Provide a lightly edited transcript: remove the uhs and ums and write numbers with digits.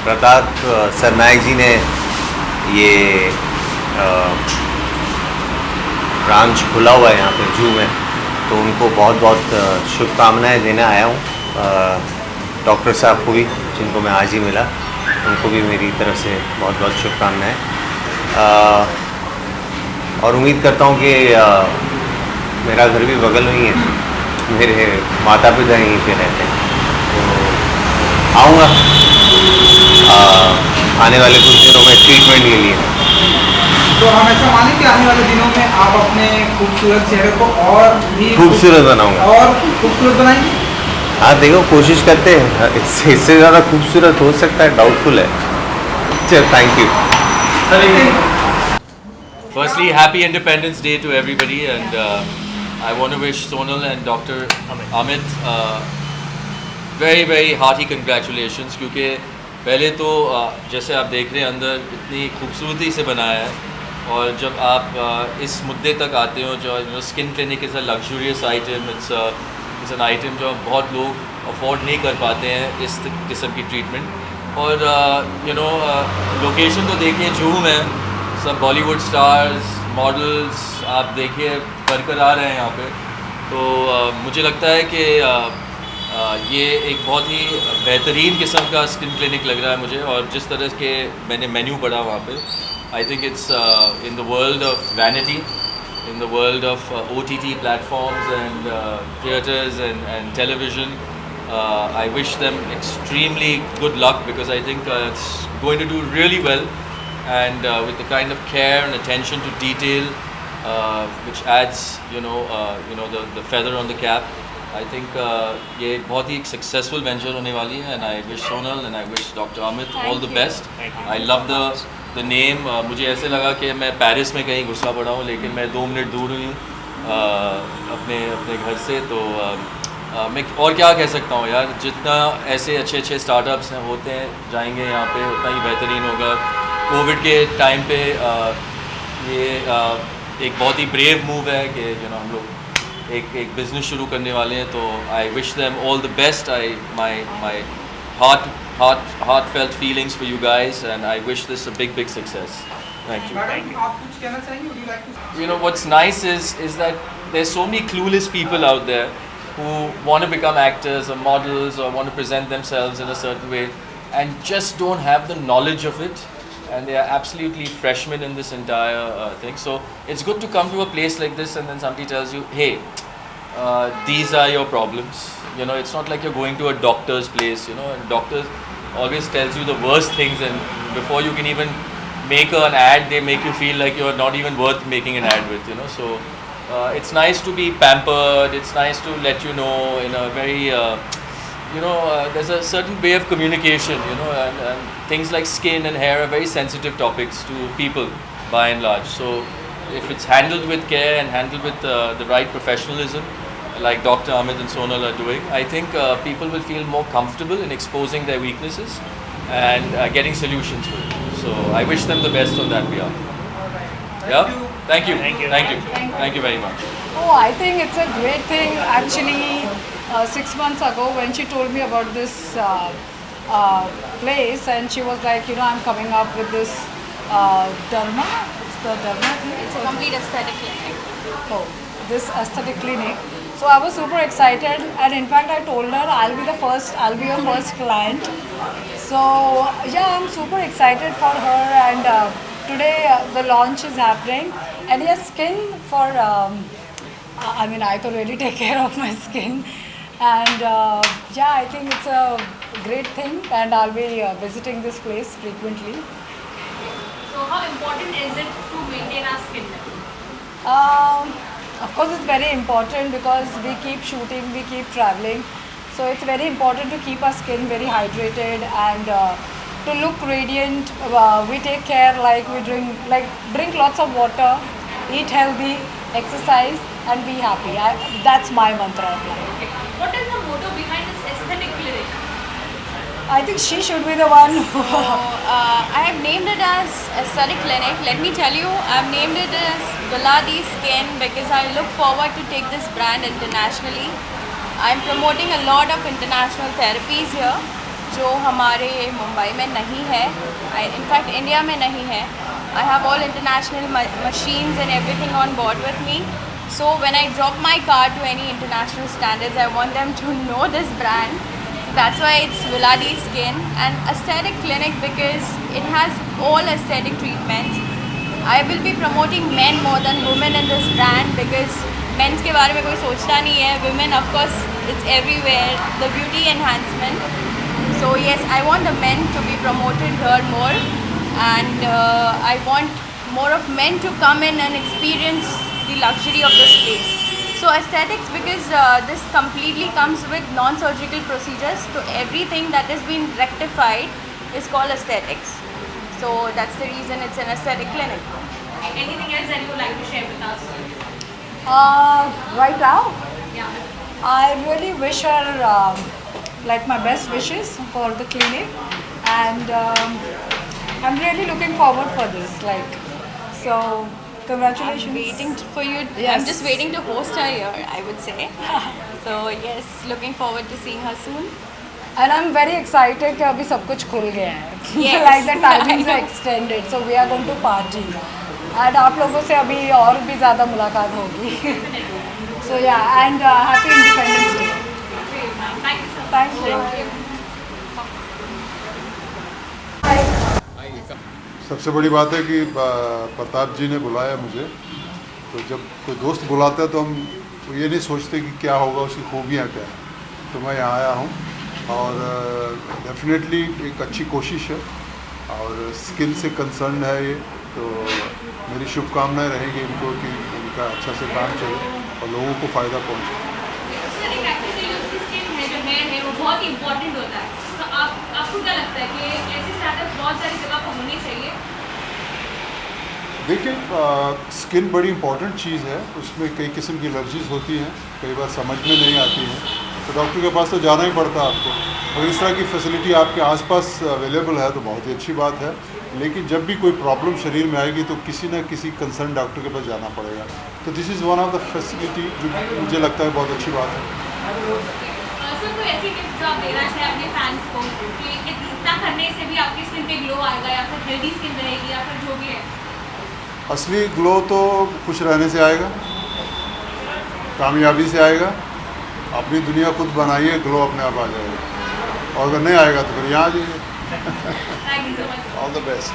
प्रताप सरनायक जी ने ये ब्रांच खुला हुआ है यहाँ पे जू में, तो उनको बहुत बहुत शुभकामनाएं देने आया हूँ। डॉक्टर साहब को भी, जिनको मैं आज ही मिला, उनको भी मेरी तरफ से बहुत बहुत शुभकामनाएं। और उम्मीद करता हूँ कि मेरा घर भी बगल में ही है, मेरे माता पिता यहीं पे रहते हैं, तो आऊँगा आने वाले कुछ दिनों में ट्रीटमेंट के लिए। तो हम ऐसा माने कि आने वाले दिनों में आप अपने खूबसूरत चेहरे को और भी खूबसूरत बनाऊंगा और खूबसूरत बनाएंगे। हाँ देखो, कोशिश करते हैं, इससे ज़्यादा खूबसूरत हो सकता है, डाउटफुल है। चल, thank you. Firstly, happy Independence Day to everybody, and I want to wish Sonal and Dr. Amit very very hearty congratulations, क्योंकि पहले तो जैसे आप देख रहे हैं अंदर इतनी खूबसूरती से बनाया है, और जब आप इस मुद्दे तक आते हो जो skin clinic is a luxurious item, it's an item जो बहुत लोग अफोर्ड नहीं कर पाते हैं इस किस्म की ट्रीटमेंट। और लोकेशन तो देखिए जूहू में, सब बॉलीवुड स्टार्स मॉडल्स आप देखिए कर आ रहे हैं यहाँ पे, तो मुझे लगता है कि ये एक बहुत ही बेहतरीन किस्म का स्किन क्लिनिक लग रहा है मुझे। और जिस तरह के मैंने मेन्यू पढ़ा वहाँ पे, I think it's in the world of vanity, in the world of OTT platforms and theatres and television. I wish them extremely good luck, because I think it's going to do really well, and with the kind of care and attention to detail which adds the feather on the cap. I think ये बहुत ही successful venture होने वाली है, and I wish Sonal and I wish Dr. Amit all the best. I love the name. मुझे ऐसे लगा कि मैं पेरिस में कहीं घुसा पड़ा हूँ, लेकिन मैं 2 मिनट दूर हुई हूँ अपने घर से, तो मैं और क्या कह सकता हूँ यार। जितना ऐसे अच्छे स्टार्टअप्स होते हैं जाएंगे यहाँ पे, उतना ही बेहतरीन होगा। कोविड के टाइम पे ये एक बहुत ही ब्रेव मूव है कि हम लोग एक बिज़नेस शुरू करने वाले हैं, तो I wish them all the best. My heartfelt feelings for you guys, and I wish this a big success. Thank you. आप कुछ कहना चाहेंगे? Would you like to? What's nice is that there's so many clueless people out there who want to become actors or models or want to present themselves in a certain way and just don't have the knowledge of it, and they are absolutely freshmen in this entire thing. So it's good to come to a place like this and then somebody tells you, hey, these are your problems. It's not like you're going to a doctor's place, and doctors always tells you the worst things, and before you can even make an ad, they make you feel like you're not even worth making an ad with, So it's nice to be pampered. It's nice to let you know in a very there's a certain way of communication, and things like skin and hair are very sensitive topics to people by and large. So if it's handled with care and handled with the right professionalism, like Dr. Amit and Sonal are doing, I think people will feel more comfortable in exposing their weaknesses and getting solutions for it. So I wish them the best on that behalf. Yeah? Thank you. Thank you very much. Oh, I think it's a great thing. Actually, 6 months ago when she told me about this place, and she was like, I'm coming up with this Dharma. It's the Dharma clinic. It's a complete aesthetic clinic. Oh, this aesthetic clinic. So I was super excited, and in fact I told her I'll be your first client. So yeah, I'm super excited for her, and today the launch is happening. And yes, skin for I could really take care of my skin, and yeah, I think it's a great thing, and I'll be visiting this place frequently. So how important is it to maintain our skin? Of course, it's very important because we keep shooting, we keep traveling. So it's very important to keep our skin very hydrated and to look radiant. We take care, like we drink lots of water, eat healthy, exercise, and be happy. That's my mantra of life. Okay. What is the motto behind this aesthetic clinic? I think she should be the one. I have named it as aesthetic clinic. Let me tell you, I've named it as Veladi Skin because I look forward to take this brand internationally. I'm promoting a lot of international therapies here जो हमारे मुंबई में नहीं है, in fact India में नहीं है. I have all international machines and everything on board with me. So when I drop my car to any international standards, I want them to know this brand. So that's why it's Veladi Skin, and aesthetic clinic because it has all aesthetic treatments. I will be promoting men more than women in this brand because men's के बारे में कोई सोचता नहीं है. Women, of course, it's everywhere. The beauty enhancement. So yes, I want the men to be promoted here more, and I want more of men to come in and experience the luxury of this place. So aesthetics because this completely comes with non-surgical procedures. So everything that has been rectified is called aesthetics. So that's the reason it's an aesthetic clinic. Anything else that you would like to share with us? Right now, Yeah. I really wish her like my best wishes for the clinic, and I'm really looking forward for this. Like, so congratulations. I'm waiting for you. Yes. I'm just waiting to host her here, I would say. So yes, looking forward to seeing her soon. And I'm very excited कि अभी सब कुछ खुल गया है. Yes. Like the timings are extended, so we are going to party. And आप लोगों से अभी और भी ज़्यादा मुलाकात होगी. So yeah, and happy Independence Day. Thank you so much. Thank you. सबसे बड़ी बात है कि प्रताप जी ने बुलाया मुझे. तो जब कोई दोस्त बुलाता है तो हम ये नहीं सोचते कि क्या होगा, उसकी खूबियाँ क्या हैं. तो मैं यहाँ आया हूँ और डेफिनेटली एक अच्छी कोशिश है और स्किन से कंसर्न है ये. तो मेरी शुभकामनाएं रहेंगी इनको कि इनका अच्छा से काम चले और लोगों को फ़ायदा पहुँचे. सर, एक एक्चुअली उसकी स्किन है जो हेयर है वो बहुत इंपॉर्टेंट होता है. तो आपको क्या लगता है कि ऐसे स्टार्टअप बहुत सारी जगह पर होने चाहिए? देखिए, स्किन बड़ी इंपॉर्टेंट चीज़ है. उसमें कई किस्म की एलर्जीज़ होती हैं, कई बार समझ में नहीं आती हैं. तो डॉक्टर के पास तो जाना ही पड़ता है आपको. और इस तरह की फैसिलिटी आपके आसपास अवेलेबल है तो बहुत ही अच्छी बात है. लेकिन जब भी कोई प्रॉब्लम शरीर में आएगी तो किसी न किसी कंसर्न डॉक्टर के पास जाना पड़ेगा. तो this is one of the facility जो मुझे लगता है बहुत अच्छी बात है. सर, कोई ऐसी टिप्स जो आप देना चाहें अपने फैंस को कि इतना करने से भी आपकी स्किन पे ग्लो आएगा या फिर हेल्दी स्किन रहेगी या फिर जो भी है? असली ग्लो तो खुश रहने से आएगा, कामयाबी से आएगा. अपनी दुनिया खुद बनाइए, ग्लो अपने आप आ जाएगा. और अगर नहीं आएगा तो फिर यहाँ आ जाइए. Thank you so much. All the best.